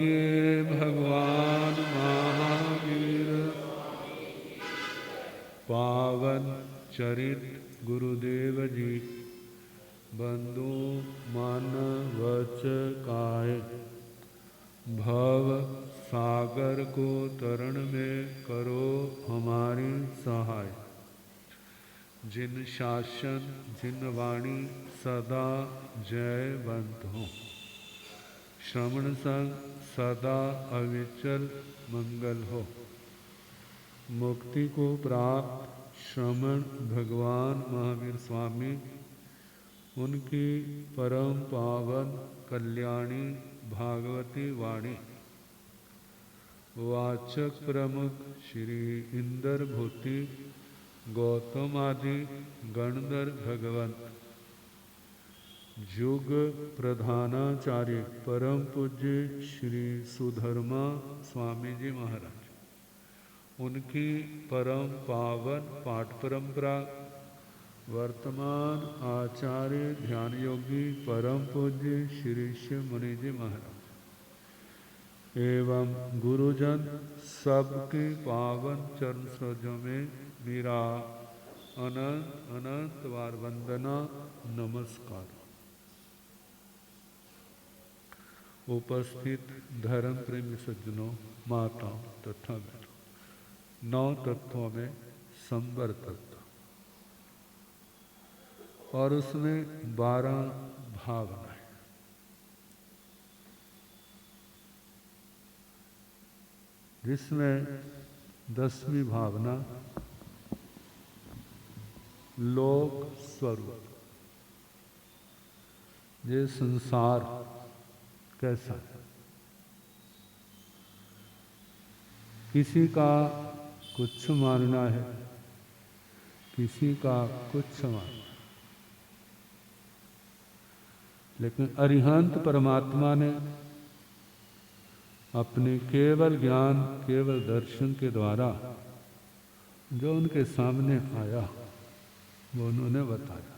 ये भगवान महावीर पावन चरित गुरुदेव जी बंधु मानवच काय भव सागर को तरण में करो हमारी सहाय। जिन शासन जिन वाणी सदा जयवंत हो, श्रवण संग सदा अविचल मंगल हो। मुक्ति को प्राप्त श्रमण भगवान महावीर स्वामी, उनकी परम पावन कल्याणी भागवती वाणी वाचक प्रमुख श्री इंद्र भूति गौतम आदि गणधर भगवंत युग प्रधानाचार्य परम पूज्य श्री सुधर्मा स्वामी जी महाराज, उनकी परम पावन पाठ परंपरा वर्तमान आचार्य ध्यान योगी परम पूज्य श्री शिव मुनि जी महाराज एवं गुरुजन सबके पावन चरण सरोजों में मेरा अनंत अनंत बार वंदना नमस्कार। उपस्थित धर्म प्रेमी सज्जनों, माताओं तथा बहनों, 9 तत्वों में संवर तत्व और उसमें 12 भावनाएं। जिसमें 10वीं भावना लोक स्वरूप, ये संसार कैसा है। किसी का कुछ मानना है, किसी का कुछ मानना है, लेकिन अरिहंत परमात्मा ने अपने केवल ज्ञान केवल दर्शन के द्वारा जो उनके सामने आया वो उन्होंने बताया।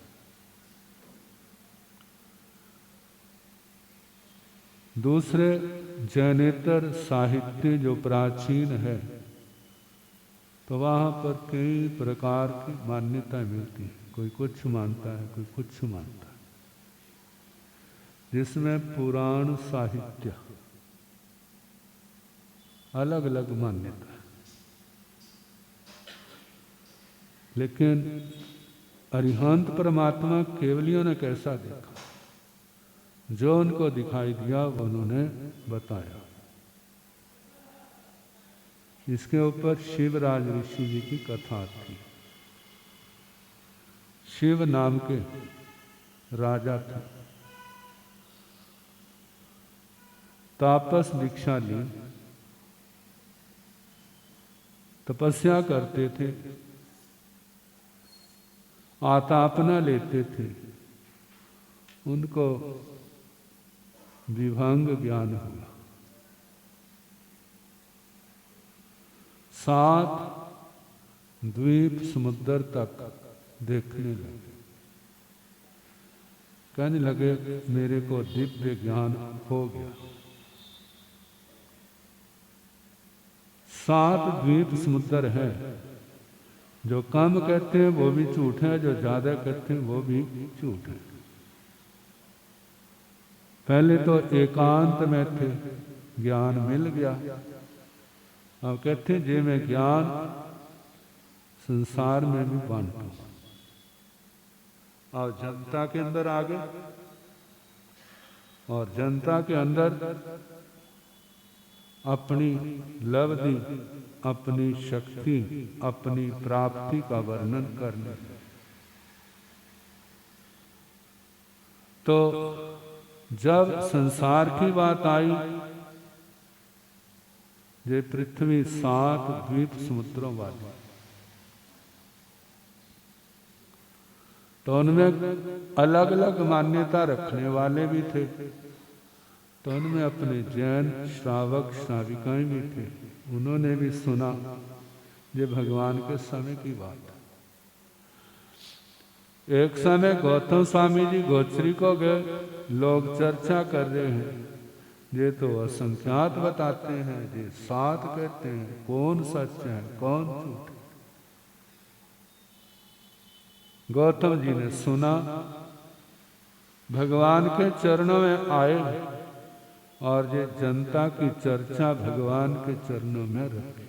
दूसरे जैनेतर साहित्य जो प्राचीन है, तो वहाँ पर कई प्रकार की मान्यताएं मिलती हैं। कोई कुछ मानता है, कोई कुछ मानता है। जिसमें पुराण साहित्य अलग अलग मान्यता है, लेकिन अरिहंत परमात्मा केवलियों ने कैसा देखा, जो उनको दिखाई दिया वो उन्होंने बताया। इसके ऊपर शिवराज ऋषि जी की कथा थी। शिव नाम के राजा थे, तापस दीक्षा ली, तपस्या करते थे, आतापना लेते थे। उनको विभंग ज्ञान हुआ। 7 द्वीप समुद्र तक देखने लगे। कहने लगे मेरे को दिव्य ज्ञान हो गया। 7 द्वीप समुद्र है। जो कम कहते हैं वो भी झूठ है, जो ज्यादा कहते हैं वो भी झूठ है। पहले तो एकांत में थे, ज्ञान मिल गया। अब कहते जे मैं ज्ञान संसार में भी बांटू। और जनता के अंदर आ गए, और जनता के अंदर अपनी लब्धि, अपनी शक्ति, अपनी प्राप्ति का वर्णन करने। तो जब संसार की बात आई, ये पृथ्वी 7 द्वीप समुद्रों वाली, तो उनमें अलग अलग मान्यता रखने वाले भी थे। तो उनमें अपने जैन श्रावक श्राविकाएं भी थे। उन्होंने भी सुना। ये भगवान के समय की बात है। एक समय गौतम स्वामी जी गोचरी को गए, लोग चर्चा कर रहे हैं ये तो असंख्यात बताते हैं, ये सात कहते हैं, कौन सच है कौन झूठ। गौतम जी ने सुना, भगवान के चरणों में आए और ये जनता की चर्चा भगवान के चरणों में रखी।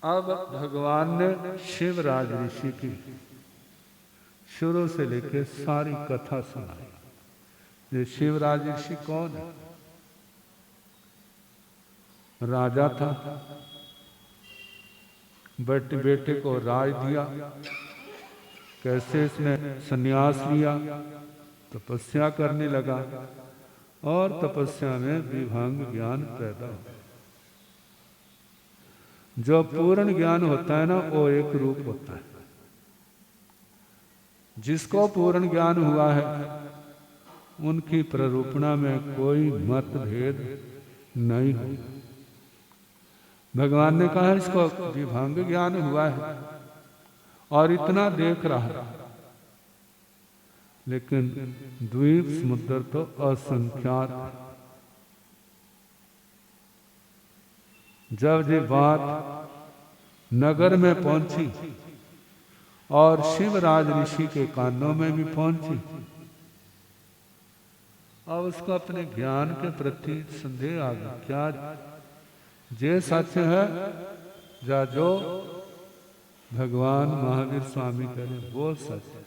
अब भगवान ने शिवराज ऋषि की शुरू से लेकर सारी कथा सुनाई। ये शिवराज ऋषि कौन है? राजा था, बेटे को राज दिया, कैसे इसने संन्यास लिया, तपस्या करने लगा और तपस्या में विभंग ज्ञान पैदा हुआ। जो पूर्ण ज्ञान होता है ना, वो एक रूप होता है। जिसको पूर्ण ज्ञान हुआ है उनकी प्ररूपणा में कोई मतभेद नहीं हो। भगवान ने कहा इसको विभंग ज्ञान हुआ है और इतना देख रहा है, लेकिन द्वीप समुद्र तो असंख्यात है। जब ये बात नगर में पहुंची और शिवराज ऋषि के कानों में भी पहुंची, अब उसको अपने ज्ञान के प्रति संदेह आ गया। क्या जे सच है या जो भगवान महावीर स्वामी कहे वो सच है?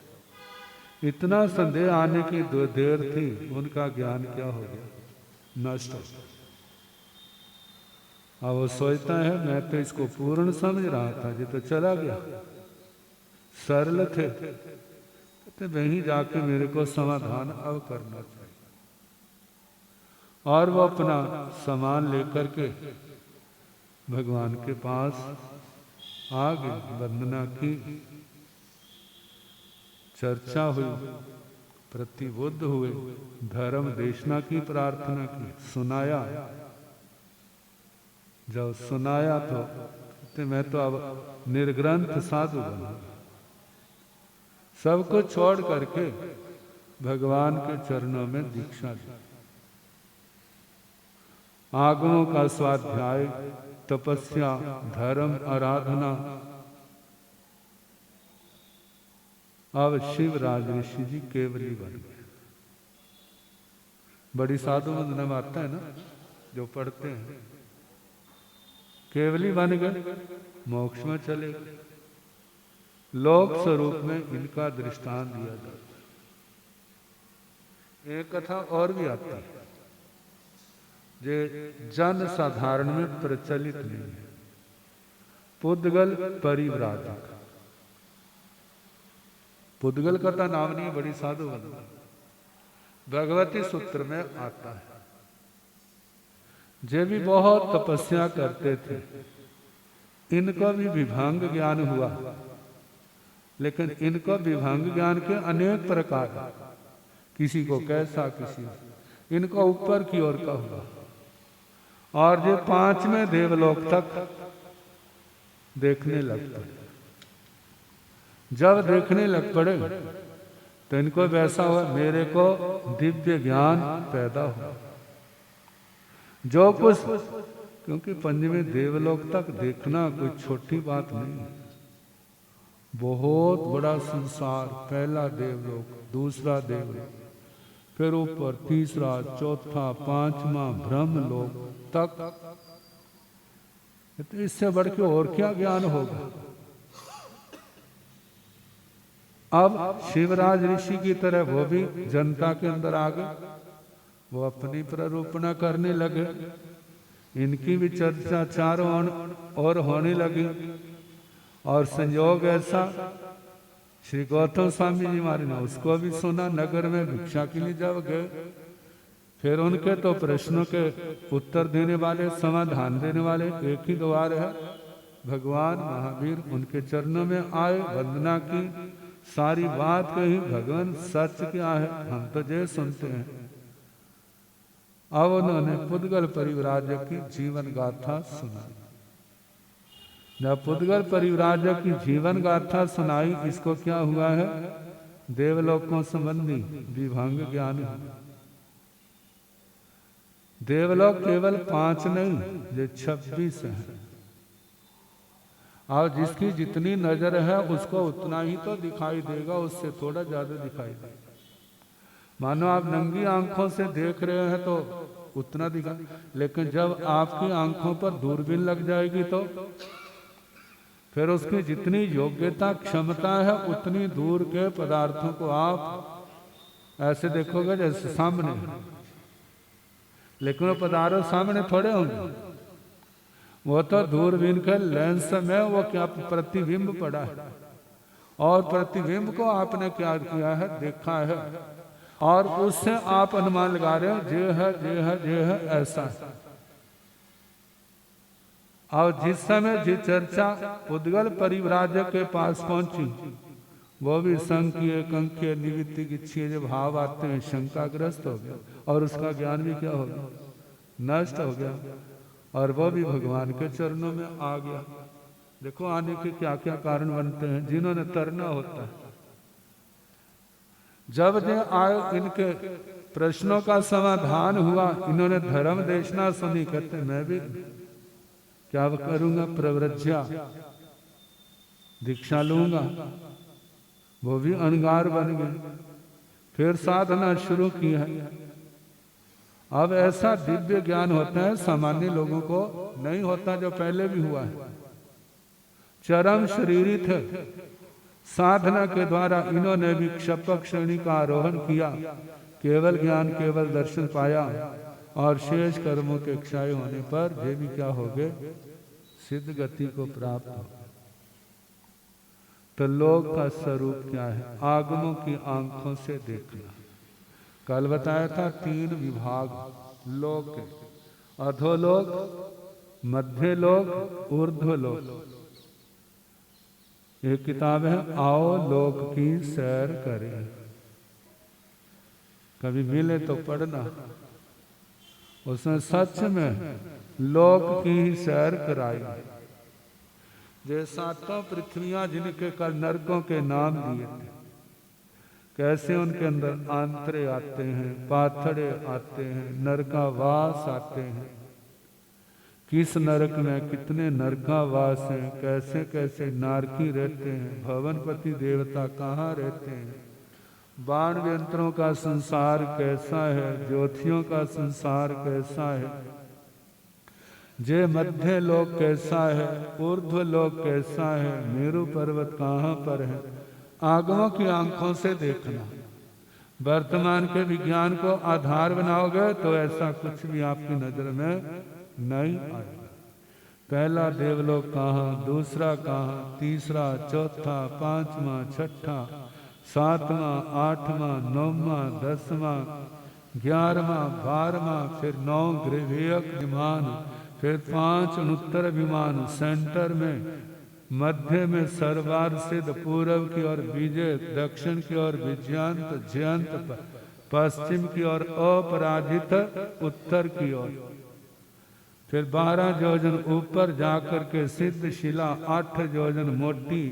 इतना संदेह आने की देर थी, उनका ज्ञान क्या हो गया? नष्ट हो गया। अब वो सोचता है मैं तो इसको पूर्ण समझ रहा था, ये तो चला गया। सरल थे, तो वहीं जाके मेरे को समाधान अब करना चाहिए। और वो अपना सामान लेकर के भगवान के पास आ गए, वंदना की, चर्चा हुई, प्रतिबुद्ध हुए, धर्म देशना की प्रार्थना की, सुनाया। जब सुनाया तो मैं तो अब निर्ग्रंथ साधु बना, सब कुछ छोड़ करके भगवान के चरणों में दीक्षा दी। आगमों का स्वाध्याय, तपस्या, धर्म, आराधना। अब शिवराज ऋषि जी केवली बन गए। बड़ी साधु वंदना में आता है ना, जो पढ़ते हैं, केवली बन गए, मोक्ष में चले गए। लोक स्वरूप में इनका दृष्टांत दिया जाता है। एक कथा और भी आती है जे जन साधारण में प्रचलित नहीं है। पुद्गल परिव्राजक, पुद्गल का तो नाम नहीं, बड़ी साधु वंदना, भगवती सूत्र में आता है। जे भी बहुत तपस्या करते थे, इनको भी विभंग ज्ञान हुआ, लेकिन इनको विभंग ज्ञान के अनेक प्रकार, किसी को कैसा, किसी इनको ऊपर की ओर का हुआ। और जो 5वें देवलोक तक देखने लग पड़े। जब देखने लग पड़े तो इनको वैसा हुआ मेरे को दिव्य ज्ञान पैदा हुआ। जो कुछ, क्योंकि 5वें देवलोक तक देखना कोई छोटी बात नहीं है, बहुत बड़ा संसार। पहला देवलोक, दूसरा देवलोक, फिर ऊपर तीसरा, चौथा, 5वां ब्रह्मलोक तक। तो इससे बढ़ के और क्या ज्ञान होगा? अब शिवराज ऋषि की तरह वो भी जनता के अंदर आ गए, वो अपनी प्ररूपणा करने लगे। इनकी भी चर्चा चारों ओर होने लगी। और संयोग ऐसा, श्री गौतम स्वामी जी महाराज ने उसको भी सुना। नगर में भिक्षा के लिए जब गए, फिर उनके तो प्रश्नों के उत्तर देने वाले, समाधान देने वाले एक ही द्वार है, भगवान महावीर। उनके चरणों में आए, वंदना की, सारी बात कही, भगवान सच क्या है हम तो जय सुनते हैं। अब उन्होंने पुद्गल परिव्राजक की जीवन गाथा सुनाई। जब पुद्गल परिव्राजक की जीवन गाथा सुनाई, इसको क्या हुआ है? देवलोकों संबंधी विभंग ज्ञान है। देवलोक केवल 5 नहीं, ये 26 है। और जिसकी जितनी नजर है उसको उतना ही तो दिखाई देगा, उससे थोड़ा ज्यादा दिखाई देगा। मानो आप नंगी आंखों से देख रहे हैं तो उतना दिखा, लेकिन जब आपकी आंखों पर दूरबीन लग जाएगी तो फिर उसकी जितनी योग्यता क्षमता है उतनी दूर के पदार्थों को आप ऐसे देखोगे जैसे सामने, लेकिन वो पदार्थ सामने थोड़े होंगे, वो तो दूरबीन के लेंस में वो क्या प्रतिबिंब पड़ा है, और प्रतिबिंब को आपने क्या किया है, देखा है, और उससे आप अनुमान लगा रहे हो जे है जे है जे है ऐसा है। और जिस समय जी चर्चा उद्गल परिव्राजक के पास पहुंची, वो भी संख्य कंख्य निवृत्ति की जो भाव आते हैं शंकाग्रस्त हो गया, और उसका ज्ञान भी क्या हो गया, नष्ट हो गया, और वो भी भगवान के चरणों में आ गया। देखो आने के क्या क्या कारण बनते हैं, जिन्होंने तरना होता है। जब जो आए इनके प्रश्नों का समाधान हुआ, इन्होंने धर्म देशना सुनी, कहते मैं भी क्या करूंगा, प्रव्रज्या दीक्षा लूंगा, वो भी अनगार बन गए, फिर साधना शुरू की है। अब ऐसा दिव्य ज्ञान होता है सामान्य लोगों को नहीं होता, जो पहले भी हुआ है। चरम शरीरी थे, साधना के द्वारा इन्होंने भी क्षपक श्रेणी का आरोहण किया, केवल ज्ञान केवल दर्शन पाया, और शेष कर्मों के क्षय होने पर वे भी क्या हो गए, सिद्ध गति को प्राप्त हो। तो लोक का स्वरूप क्या है, आगमों की आंखों से देखना। कल बताया था 3 विभाग लोक, अधोलोक, मध्य लोक, ऊर्ध्व लोक। एक किताब है आओ लोक की सैर करें, कभी मिले तो पढ़ना। उसने सच में लोक की ही सैर कराई। जे 7 पृथ्वियां जिनके कल नरकों के नाम दिए थे, कैसे उनके अंदर आंतरे आते हैं, पाथड़े आते हैं, नरकावास आते हैं, किस नरक में कितने नरकावास हैं, कैसे कैसे नारकी रहते हैं, भवनपति देवता कहाँ रहते हैं, बाण यंत्रों का संसार कैसा है, ज्योतियों का संसार कैसा है, जे मध्य लोक कैसा है, ऊर्ध्व लोक कैसा है, मेरु पर्वत कहाँ पर है, आगमों की आंखों से देखना। वर्तमान के विज्ञान को आधार बनाओगे तो ऐसा कुछ भी आपकी नजर में नहीं आएगा। पहला देवलोक कहाँ, दूसरा कहाँ, तीसरा, चौथा, 5वां, 6ठा, 7वां, 8वां, 9वां, 10वां, 11वां, 12वां, फिर 9 ग्रीवेयक विमान, फिर 5 अनुत्तर विमान, सेंटर में, मध्य में सर्वार सिद्ध, पूर्व की ओर विजय, दक्षिण की ओर विजयंत जयंत, पश्चिम की ओर अपराजित, उत्तर की ओर, फिर 12 योजन ऊपर जाकर के सिद्ध शिला, 8 योजन मोटी,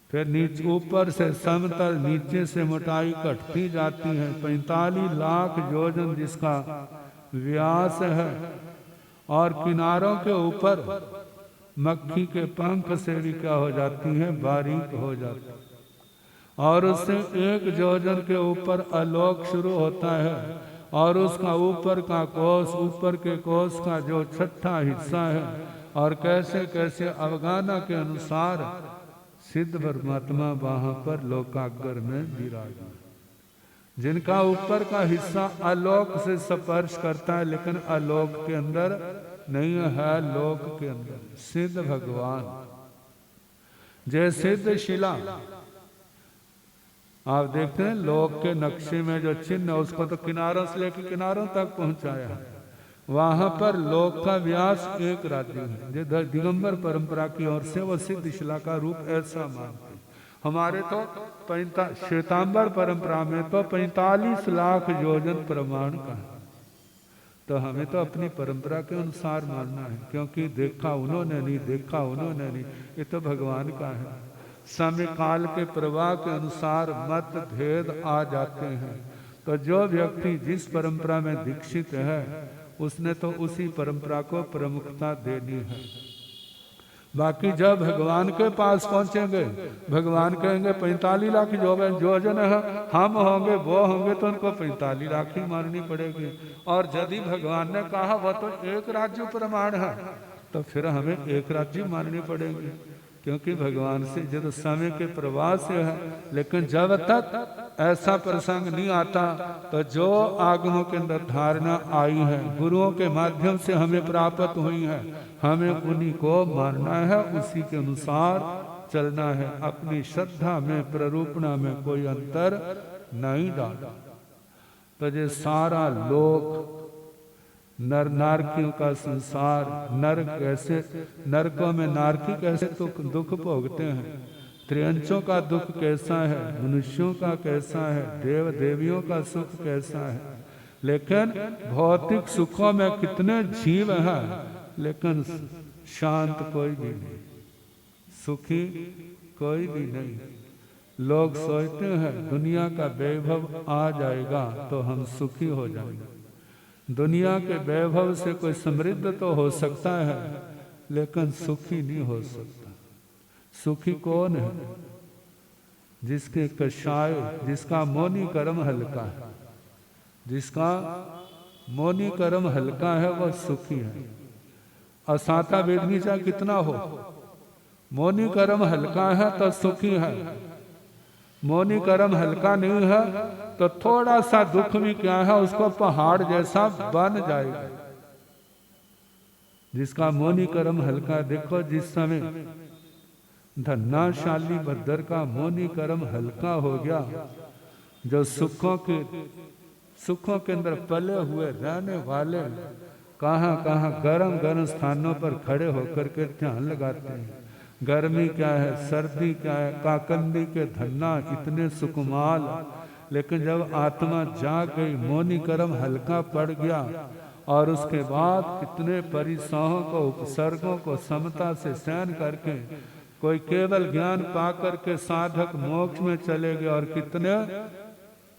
फिर नीचे ऊपर से समतल, नीचे से मोटाई घटती जाती है, 45 लाख योजन जिसका व्यास है, और किनारों के ऊपर मक्खी के पंख से भी क्या हो जाती है, बारीक हो जाती है, और उससे 1 योजन के ऊपर आलोक शुरू होता है, और उसका ऊपर का कोष, ऊपर के कोष का जो 6ठा हिस्सा है, और कैसे कैसे अवगाना के अनुसार सिद्ध परमात्मा वहां पर लोकाग्र में विराजमान, जिनका ऊपर का हिस्सा आलोक से स्पर्श करता है, लेकिन आलोक के अंदर नहीं है, लोक के अंदर सिद्ध भगवान। जय सिद्ध शिला आप देखते हैं लोक के नक्शे में जो चिन्ह है, उसको तो किनारों से लेकर किनारों तक पहुंचाया है। वहां पर लोक का व्यास 1 राज्य है। जो दिगंबर परंपरा की ओर से वो सिद्ध शिला का रूप ऐसा मानते हैं। हमारे तो श्वेतांबर परंपरा में तो 45 लाख योजन प्रमाण का है। तो हमें तो अपनी परंपरा के अनुसार मानना है, क्योंकि देखा उन्होंने नहीं, देखा उन्होंने नहीं, ये तो भगवान का है। समय काल के प्रवाह के अनुसार मत भेद आ जाते हैं। तो जो व्यक्ति जिस परंपरा में दीक्षित है उसने तो उसी परंपरा को प्रमुखता देनी है। बाकी जब भगवान के पास पहुंचेंगे, भगवान कहेंगे 45 लाख जो जन है हम होंगे वो होंगे, तो उनको 45 लाख ही माननी पड़ेगी। और यदि भगवान ने कहा वह तो एक राज्य प्रमाण है, तो फिर हमें एक राज्य माननी पड़ेगी, क्योंकि भगवान से जब समय के प्रवाह से है। लेकिन जब तक ऐसा प्रसंग नहीं आता, तो जो आगमों के अंदर धारणा आई है, गुरुओं के माध्यम से हमें प्राप्त हुई है, हमें उन्हीं को मानना है, उसी के अनुसार चलना है। अपनी श्रद्धा में प्ररूपणा में कोई अंतर नहीं डाला। तो ये सारा लोक नर नारकियों का संसार, नर कैसे नरकों में नारकी कैसे तो दुख भोगते हैं, त्रियंचों का दुख कैसा है, मनुष्यों का कैसा है, देव देवियों का सुख कैसा है। लेकिन भौतिक सुखों में कितने जीव हैं, लेकिन शांत कोई भी नहीं, सुखी कोई भी नहीं। लोग सोचते हैं दुनिया का वैभव आ जाएगा तो हम सुखी हो जाएंगे। दुनिया के वैभव से कोई समृद्ध तो हो सकता है, लेकिन सुखी नहीं हो सकता। सुखी कौन है? जिसके कषाय, जिसका मौनी कर्म हल्का है, जिसका मौनी कर्म हल्का है वह सुखी है। असाता वेदनी चाहे कितना हो, मौनी कर्म हल्का है तो सुखी है। मौनी कर्म हल्का नहीं है तो थोड़ा सा दुख भी क्या है उसको पहाड़ जैसा बन जाएगा। जिसका मौनी कर्म हल्का, देखो जिस समय धन्नाशाली भद्र का मौनी कर्म हल्का हो गया, जो सुखों के अंदर पले हुए रहने वाले कहाँ कहाँ गर्म गर्म स्थानों पर खड़े होकर के ध्यान लगाते हैं। गर्मी क्या है, सर्दी क्या है, काकंदी के धन्ना इतने सुकुमाल। लेकिन जब आत्मा जाग गई, मौनी कर्म हल्का पड़ गया, और उसके बाद कितने परिसहों को, उपसर्गों को समता से सहन करके कोई केवल ज्ञान पा करके साधक मोक्ष में चले गए, और कितने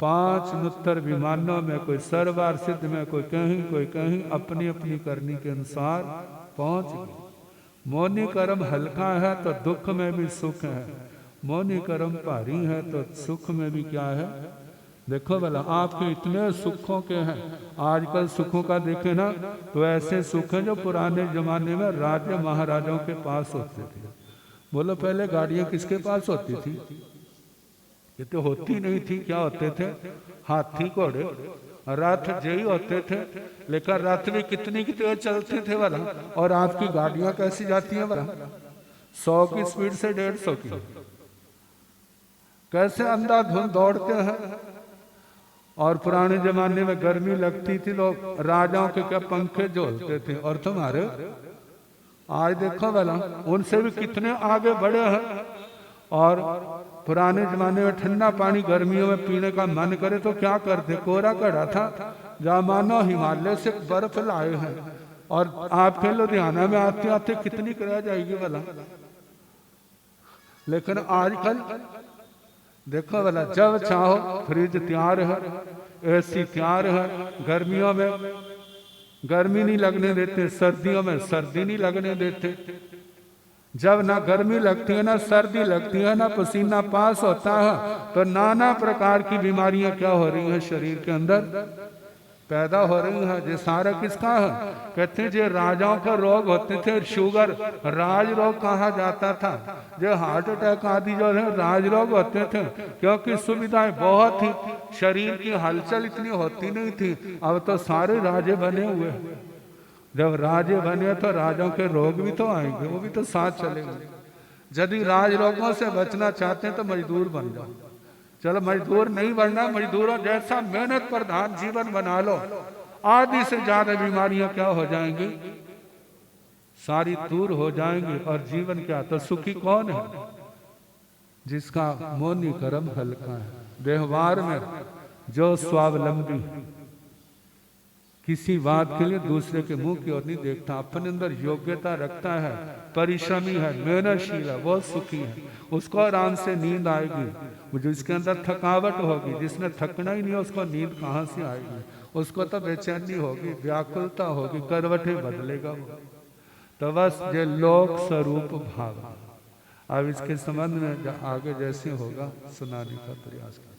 5 नुत्तर विमानों में, कोई सरवार सिद्ध में, कोई कहीं अपनी अपनी करनी के अनुसार पहुंच गए। मौनी कर्म हल्का है तो दुख में भी सुख है, मौनी कर्म भारी है तो सुख में भी क्या है। देखो भला आपके इतने सुखों के हैं, आजकल सुखों का देखे ना तो ऐसे सुख हैं जो पुराने जमाने में राजा महाराजाओं के पास होते थे। बोलो पहले गाड़ियां किसके पास होती थी? ये तो होती नहीं थी। क्या होते थे? हाथी घोड़े रथ यही होते थे। लेकिन रथ भी कितनी की तेज चलते थे वाला, और आपकी गाड़ियां कैसी जाती हैं वाला 100 की स्पीड से 150 की, कैसे अंधाधुंध दौड़ते हैं। और पुराने जमाने में गर्मी लगती थी, लोग राजाओं के क्या पंखे झोलते थे। और तुम्हारे आज देखो वाला उनसे भी कितने आगे बढ़े हैं। और पुराने जमाने में ठंडा पानी गर्मियों में पीने का मन करे तो क्या करते? कोरा कड़ा था, जहाँ मानो हिमालय से बर्फ लाए हैं, और आपके लुधियाना में आते आते कितनी रह जाएगी वाला। लेकिन आजकल देखो वाला, जब चाहो फ्रिज तैयार है, एसी तैयार है। गर्मियों में गर्मी नहीं लगने देते, सर्दियों में सर्दी नहीं लगने देते। जब ना गर्मी लगती है ना सर्दी लगती है ना पसीना पास होता है, तो नाना प्रकार की बीमारियां क्या हो रही हैं शरीर के अंदर पैदा हो रही है। ये सारा किसका है? कहते हैं जो राजाओं का रोग होते थे, शुगर राज रोग कहा जाता था। जो हार्ट अटैक आदि जो है राज रोग होते थे, क्योंकि सुविधाएं बहुत थी, शरीर की हलचल इतनी होती नहीं थी। अब तो सारे राजे बने हुए। जब राजे बने तो राजाओं के रोग भी तो आएंगे, वो भी तो साथ चलेंगे। यदि राज रोगों से बचना चाहते हैं तो मजदूर बन जाओ। चलो मजदूर नहीं बनना, मजदूरों जैसा मेहनत प्रधान जीवन बना लो, आधी से ज्यादा बीमारियां क्या हो जाएंगी, सारी दूर हो जाएंगी। और जीवन क्या, तो सुखी कौन है? जिसका मौनी कर्म हल्का है। व्यवहार में जो स्वावलंबी किसी बात के लिए दूसरे के मुंह की ओर नहीं देखता, अपने अंदर योग्यता रखता है, परिश्रमी है, मेहनतशील है, बहुत सुखी है, उसको आराम से नींद आएगी। जो इसके अंदर थकावट होगी, जिसने थकना ही नहीं है उसको नींद कहाँ से आएगी, उसको तो बेचैनी होगी, व्याकुलता होगी, करवटें बदलेगा वो। तो बस ये लोक स्वरूप भाव। अब इसके संबंध में आगे जैसे होगा सुनाने का प्रयास करें।